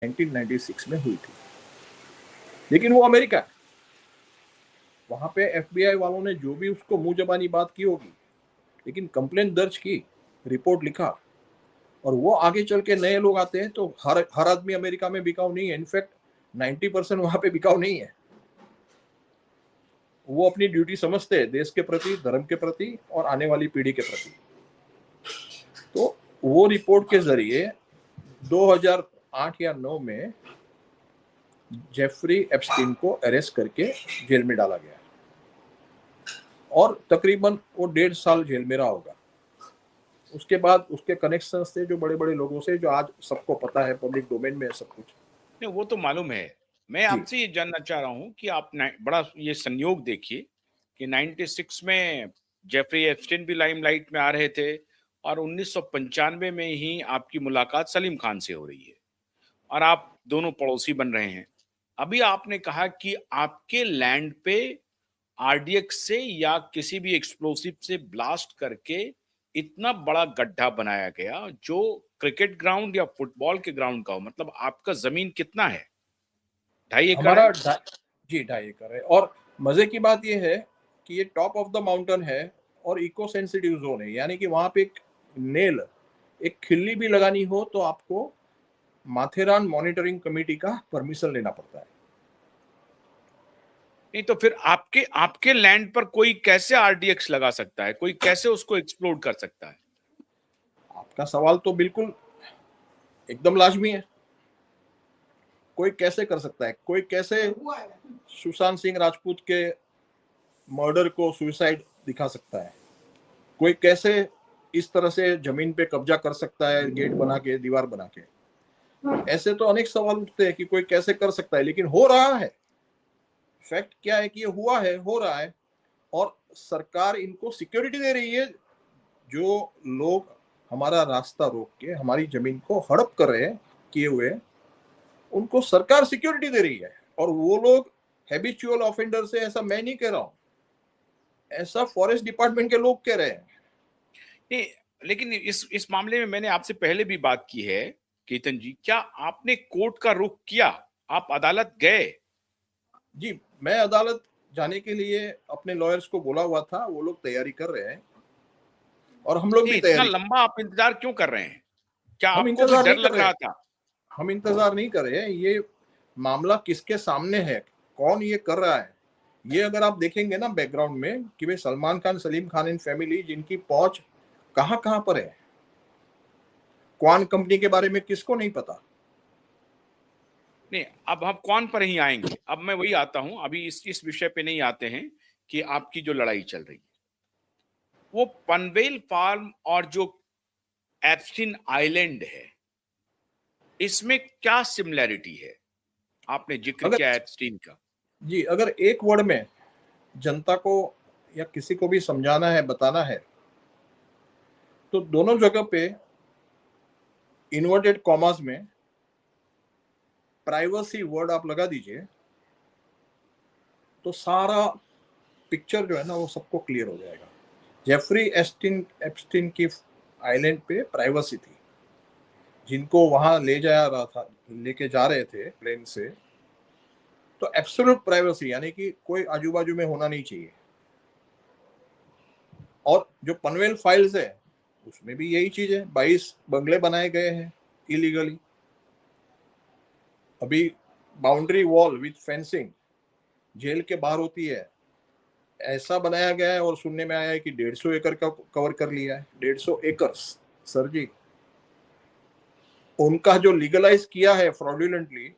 1996 में हुई थी। लेकिन वो अमेरिका है, वहां पे एफबीआई वालों ने जो भी उसको मुंह जबानी बात की होगी, लेकिन कंप्लेंट दर्ज की, रिपोर्ट लिखा, और वो आगे चल के नए लोग आते हैं तो हर आदमी अमेरिका में बिकाऊ नहीं है। इनफैक्ट 90% वहां पे बिकाऊ नहीं है। वो अपनी ड्यूटी समझते हैं देश के प्रति, धर्म के प्रति और आने वाली पीढ़ी के प्रति। तो वो रिपोर्ट के जरिए 2008 या 9 में जेफरी एप्स्टीन को अरेस्ट करके जेल में डाला गया और तकरीबन वो 1.5 साल जेल में रहा होगा। उसके बाद उसके कनेक्शंस थे जो बड़े बड़े लोगों से, जो आज सबको पता है, पब्लिक डोमेन में है सब कुछ। नहीं, वो तो मालूम है। मैं जी आपसे ये जानना चाह रहा हूँ कि आप बड़ा ये संयोग देखिए कि 96 में जेफरी एप्स्टीन भी लाइमलाइट में आ रहे थे और 1995 में ही आपकी मुलाकात सलीम खान से हो रही है और आप दोनों पड़ोसी बन रहे हैं। अभी आपने कहा कि आपके लैंड पे आरडीएक्स से या किसी भी एक्सप्लोसिव से ब्लास्ट करके इतना बड़ा गड्ढा बनाया गया जो क्रिकेट ग्राउंड या फुटबॉल के ग्राउंड का हो। मतलब आपका जमीन कितना है? 2.5 एकड़ है? जी 2.5 एकड़ है। और मजे की बात यह है कि ये टॉप ऑफ द माउंटेन है और इको सेंसिटिव जोन है, यानी कि वहां पे एक खिल्ली भी लगानी हो तो आपको माथेरान मॉनिटरिंग कमेटी का परमिशन लेना पड़ता है। नहीं तो फिर आपके आपके लैंड पर कोई कैसे आरडीएक्स लगा सकता है? कोई कैसे उसको एक्सप्लोड कर सकता है? आपका सवाल तो बिल्कुल एकदम लाजमी है। कोई कैसे कर सकता है? कोई कैसे सुशांत सिंह राजपूत के मर्डर को सुसाइड दिखा सकता है? कोई कैसे इस तरह से जमीन पे कब्जा कर सकता है, गेट बना के, दीवार बना के? ऐसे तो अनेक सवाल उठते हैं कि कोई कैसे कर सकता है, लेकिन हो रहा है। फैक्ट क्या है कि ये हुआ है, हो रहा है, और सरकार इनको सिक्योरिटी दे रही है। जो लोग हमारा रास्ता रोक के हमारी जमीन को हड़प कर रहे हैं किए हुए, उनको सरकार सिक्योरिटी दे रही है। और वो लोग हैबिचुअल ऑफेंडर से, ऐसा मैं नहीं कह रहा हूं, ऐसा फॉरेस्ट डिपार्टमेंट के लोग कह रहे हैं। नहीं, लेकिन इस मामले में मैंने आपसे पहले भी बात की है केतन जी, क्या आपने कोर्ट का रुख किया? आप अदालत गए? जी, मैं अदालत जाने के लिए अपने लॉयर्स को बोला हुआ था, वो लोग तैयारी कर रहे हैं और हम लोग नहीं, भी इतना तैयारी। लंबा आप इंतजार क्यों कर रहे हैं? क्या हम आपको भी इंतजार डर नहीं कर लग रहे रहा हैं। था? हम इंतजार नहीं कर रहे हैं। ये मामला किसके सामने है, कौन ये कर रहा है, ये अगर आप देखेंगे ना बैकग्राउंड में कि भाई सलमान खान, सलीम खान एंड फैमिली, जिनकी पहुंच कहां कहां पर है। क्वान कंपनी के बारे में किसको नहीं पता? नहीं, अब हम कौन पर ही आएंगे। अब मैं वही आता हूं, अभी इस विषय पे नहीं आते हैं कि आपकी जो लड़ाई चल रही है वो पनवेल फार्म और जो एप्स्टीन आइलैंड है, इसमें क्या सिमिलैरिटी है? आपने जिक्र अगर किया एप्स्टीन का। जी, अगर एक वर्ड में जनता को या किसी को भी समझाना है, बताना है, तो दोनों जगह पे इन्वर्टेड कॉमास में प्राइवेसी वर्ड आप लगा दीजिए तो सारा पिक्चर जो है ना वो सबको क्लियर हो जाएगा। जेफरी एप्स्टीन की आइलैंड पे प्राइवेसी थी। जिनको वहां लेके जा रहे थे प्लेन से, तो एब्सोल्यूट प्राइवेसी, यानी कि कोई आजू बाजू में होना नहीं चाहिए। और जो पनवेल फाइल्स है उसमें भी यही चीज है। 22 बंगले बनाए गए हैं इलीगली। अभी boundary wall with fencing jail के बाहर होती है, ऐसा बनाया गया है। और सुनने में आया है कि 150 एकड़ का कवर कर लिया है। 150 एकर्स सर जी, उनका जो लीगलाइज किया है फ्रॉडुलेंटली,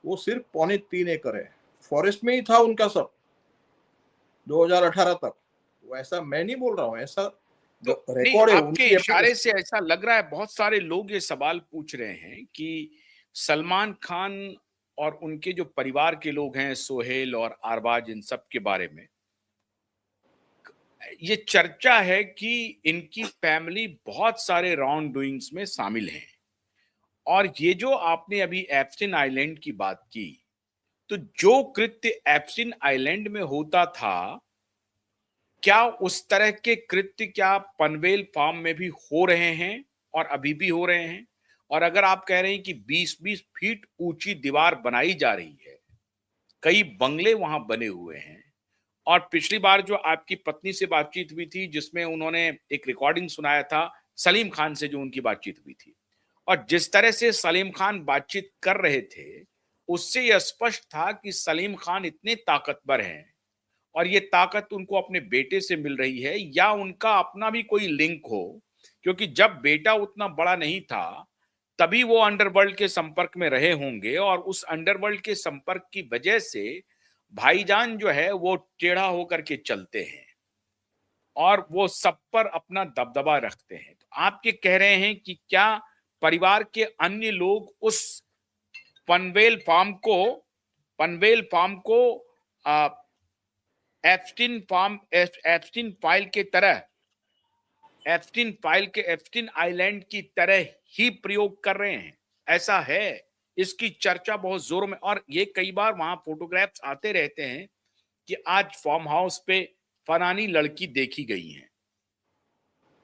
वो सिर्फ 3.25 एकड़ है। फॉरेस्ट में ही था उनका सब 2018 तक। वो ऐसा मैं नहीं बोल रहा हूँ, ऐसा तो नहीं, रिकॉर्ड है आपके उनकी इशारे एप्लीकेशन। से ऐसा लग रहा है, बहुत सारे लोग ये सवाल पूछ रहे हैं कि सलमान खान और उनके जो परिवार के लोग हैं, सोहेल और अरबाज, इन सब के बारे में ये चर्चा है कि इनकी फैमिली बहुत सारे रॉन्ग डूइंग्स में शामिल है। और ये जो आपने अभी एप्स्टीन आइलैंड की बात की, तो जो कृत्य एप्स्टीन आइलैंड में होता था, क्या उस तरह के कृत्य क्या पनवेल फार्म में भी हो रहे हैं और अभी भी हो रहे हैं? और अगर आप कह रहे हैं कि 20-20 फीट ऊंची दीवार बनाई जा रही है, कई बंगले वहां बने हुए हैं, और पिछली बार जो आपकी पत्नी से बातचीत हुई थी जिसमें उन्होंने एक रिकॉर्डिंग सुनाया था सलीम खान से, जो उनकी बातचीत हुई थी, और जिस तरह से सलीम खान बातचीत कर रहे थे, उससे यह स्पष्ट था कि सलीम खान इतने ताकतवर हैं और ये ताकत उनको अपने बेटे से मिल रही है या उनका अपना भी कोई लिंक हो, क्योंकि जब बेटा उतना बड़ा नहीं था तभी वो अंडरवर्ल्ड के संपर्क में रहे होंगे, और उस अंडरवर्ल्ड के संपर्क की वजह से भाईजान जो है वो टेढ़ा होकर के चलते हैं और वो सब पर अपना दबदबा रखते हैं। तो आप ये कह रहे हैं कि क्या परिवार के अन्य लोग उस पनवेल फार्म को आ, एप्स्टीन फाइल के तरह, एप्स्टीन आइलैंड की तरह ही प्रयोग कर रहे हैं? ऐसा है, इसकी चर्चा बहुत जोरों में, और ये कई बार वहां फोटोग्राफ्स आते रहते हैं कि आज फार्म हाउस पे फलानी लड़की देखी गई है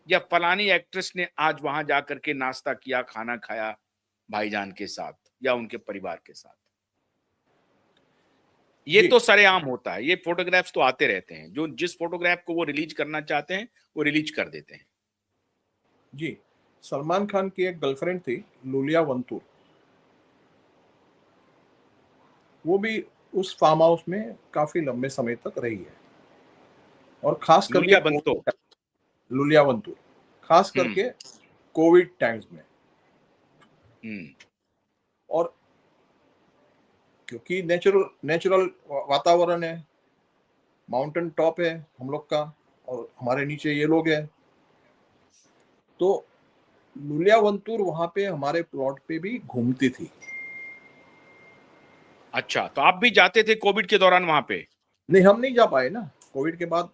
या फलानी एक्ट्रेस ने आज वहां जाकर के नाश्ता किया, खाना खाया भाईजान के साथ या उनके परिवार के साथ। ये जी तो सरेआम होता है, ये फोटोग्राफ्स तो आते रहते हैं, जो जिस फोटोग्राफ को वो रिलीज करना चाहते हैं वो रिलीज कर देते हैं। जी, सलमान खान की एक गर्लफ्रेंड थी लुलिया वंतूर, वो भी उस फार्म हाउस में काफी लंबे समय तक रही है, और खास करके लुलिया बंतो। लुलिया वंतूर खास हम्म। करके कोविड टाइम्स में। हम्म। और क्योंकि नेचुरल वातावरण है, माउंटेन टॉप है हम लोग का, और हमारे नीचे ये लोग हैं, तो लुलिया वंतूर वहां पे हमारे प्लॉट पे भी घूमती थी। अच्छा, तो आप भी जाते थे कोविड के दौरान वहां पे? नहीं, हम नहीं जा पाए ना कोविड के बाद,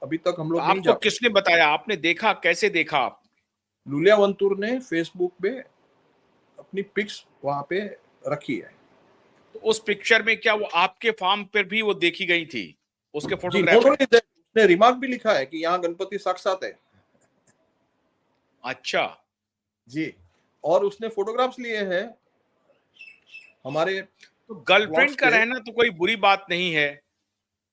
अभी तक हम तो लोग नहीं आपको जा पाए। किसने बताया, आपने देखा, कैसे देखा आप? लुलिया वंतूर ने फेसबुक पे अपनी पिक्स वहां पे रखी है। तो उस पिक्चर में क्या वो आपके फार्म पर भी वो देखी गई थी, उसके जी, फोटोग्राफ है? उसने रिमार्क भी लिखा है कि यहाँ गणपति साक्षात है। अच्छा। जी, और उसने फोटोग्राफ्स लिए हैं हमारे तो प्लॉट्स गर्लफ्रेंड का के। रहना तो कोई बुरी बात नहीं है।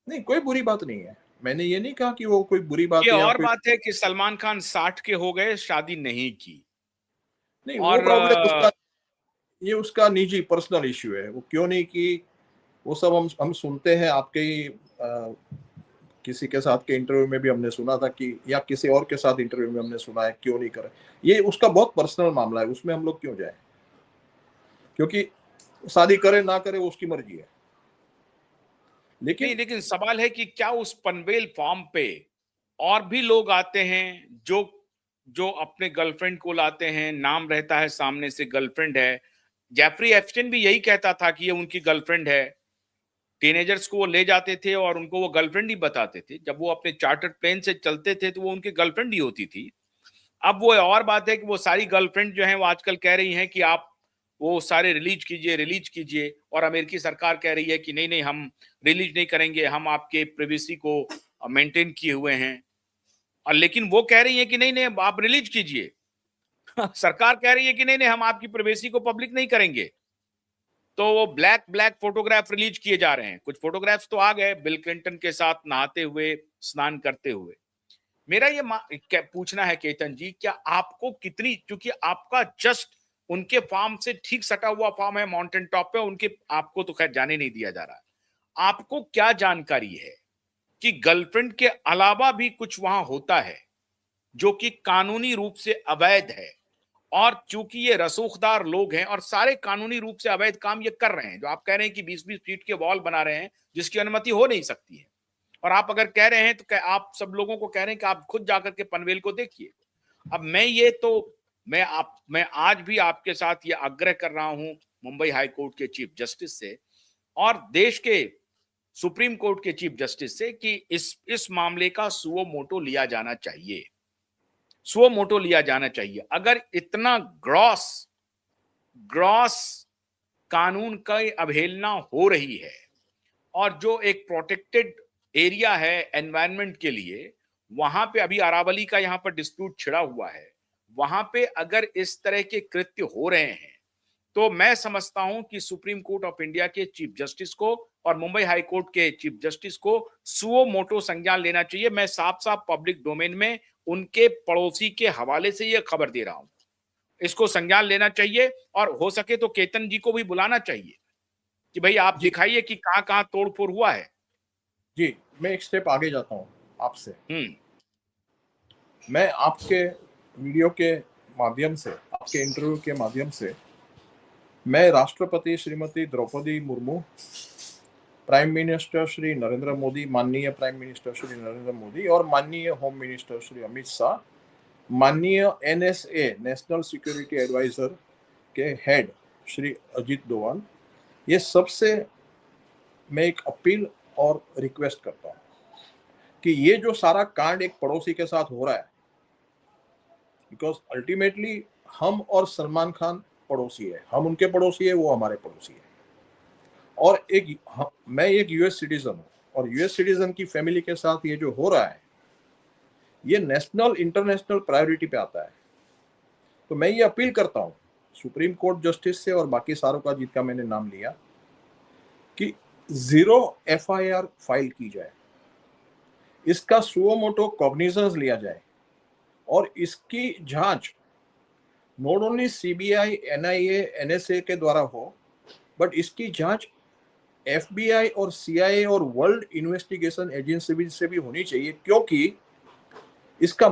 नहीं, कोई बुरी बात नहीं है, मैंने ये नहीं कहा कि वो कोई बुरी बात ये है या और कोई। बात है कि सलमान खान 60 के हो गए, शादी नहीं की। नहीं, वो और प्रॉब्लम उसका, ये उसका निजी पर्सनल इश्यू है, वो क्यों नहीं की, वो सब हम सुनते हैं आपके ही किसी के साथ के इंटरव्यू में भी हमने सुना था कि, या किसी और के साथ इंटरव्यू में हमने सुना है, क्यों नहीं करे। ये उसका बहुत पर्सनल मामला है, उसमें हम लोग क्यों जाए, क्योंकि शादी करे ना करे वो उसकी मर्जी है। नहीं, लेकिन लेकिन सवाल है कि क्या उस पनवेल फार्म पे और भी लोग आते हैं जो जो अपने गर्लफ्रेंड को लाते हैं, नाम रहता है सामने से गर्लफ्रेंड है। जेफरी एप्स्टीन भी यही कहता था कि ये उनकी गर्लफ्रेंड है। टीनेजर्स को वो ले जाते थे और उनको वो गर्लफ्रेंड ही बताते थे। जब वो अपने चार्टर्ड प्लेन से चलते थे तो वो उनकी गर्लफ्रेंड ही होती थी। अब वो और बात है कि वो सारी गर्लफ्रेंड जो हैं वो आजकल कह रही हैं कि आप वो सारे रिलीज कीजिए, और अमेरिकी सरकार कह रही है कि नहीं नहीं, हम रिलीज नहीं करेंगे, हम आपके प्राइवेसी को मेंटेन किए हुए हैं। और लेकिन वो कह रही है कि नहीं नहीं, आप रिलीज कीजिए। सरकार कह रही है कि नहीं नहीं, हम आपकी प्राइवेसी को पब्लिक नहीं करेंगे। तो वो ब्लैक ब्लैक फोटोग्राफ रिलीज किए जा रहे हैं। कुछ फोटोग्राफ्स तो आ गए बिल क्लिंटन के साथ नहाते हुए, स्नान करते हुए। मेरा ये क्या पूछना है केतन जी, क्या आपको कितनी, क्योंकि आपका जस्ट उनके फार्म से ठीक सटा हुआ फार्म है माउंटेन टॉप पे, उनके आपको तो खैर जाने नहीं दिया जा रहा है, आपको क्या जानकारी है कि गर्लफ्रेंड के अलावा भी कुछ वहां होता है जो कि कानूनी रूप से अवैध है? और चूंकि ये रसूखदार लोग हैं और सारे कानूनी रूप से अवैध काम ये कर रहे हैं, जो आप कह रहे हैं कि 20-20 फीट के वॉल बना रहे हैं जिसकी अनुमति हो नहीं सकती है, और आप अगर कह रहे हैं तो आप सब लोगों को कह रहे हैं कि आप खुद जाकर के पनवेल को देखिए। अब मैं आज भी आपके साथ ये आग्रह कर रहा हूं मुंबई हाई कोर्ट के चीफ जस्टिस से और देश के सुप्रीम कोर्ट के चीफ जस्टिस से कि इस मामले का सुओ मोटो लिया जाना चाहिए। सुओ मोटो लिया जाना चाहिए। अगर इतना ग्रॉस ग्रॉस कानून का अवहेलना हो रही है, और जो एक प्रोटेक्टेड एरिया है एनवायरनमेंट के लिए, वहां पे अभी अरावली का यहां पर डिस्प्यूट छिड़ा हुआ है, वहां पे अगर इस तरह के कृत्य हो रहे हैं तो मैं समझता हूं कि सुप्रीम कोर्ट ऑफ इंडिया के चीफ जस्टिस को और मुंबई हाई कोर्ट के चीफ जस्टिस को सुओ मोटो संज्ञान लेना चाहिए। मैं साफ साफ पब्लिक डोमेन में उनके पड़ोसी के हवाले से यह खबर दे रहा हूं, इसको संज्ञान लेना चाहिए और हो सके तो केतन जी को भी बुलाना चाहिए कि भाई आप जी दिखाइए कि कहां कहां तोड़फोड़ हुआ है। जी, मैं एक स्टेप आगे जाता हूँ आपसे। हम्म। मैं आपके वीडियो के माध्यम से, आपके इंटरव्यू के माध्यम से, मैं राष्ट्रपति श्रीमती द्रौपदी मुर्मू, प्राइम मिनिस्टर श्री नरेंद्र मोदी, माननीय प्राइम मिनिस्टर श्री नरेंद्र मोदी और माननीय होम मिनिस्टर श्री अमित शाह, माननीय NSA नेशनल सिक्योरिटी एडवाइजर के हेड श्री अजीत डोवाल, ये सबसे मैं एक अपील और रिक्वेस्ट करता हूँ कि ये जो सारा कांड एक पड़ोसी के साथ हो रहा है, बिकॉज अल्टीमेटली हम और सलमान खान पड़ोसी है, हम उनके पड़ोसी है, वो हमारे पड़ोसी है। और मैं एक यूएस सिटीजन हूँ और यूएस सिटीजन की फैमिली के साथ ये जो हो रहा है, ये नेशनल इंटरनेशनल प्रायोरिटी पे आता है। तो मैं ये अपील करता हूँ सुप्रीम कोर्ट जस्टिस से और बाकी सारों का जिनका मैंने नाम लिया कि 0 FIR फाइल की जाए, इसका सुओ मोटो कॉग्निजेंस लिया जाए और इसकी जांच not only CBI, NIA, NSA के द्वारा हो, बट इसकी जांच FBI और CIA और वर्ल्ड इन्वेस्टिगेशन एजेंसी से भी होनी चाहिए, क्योंकि इसका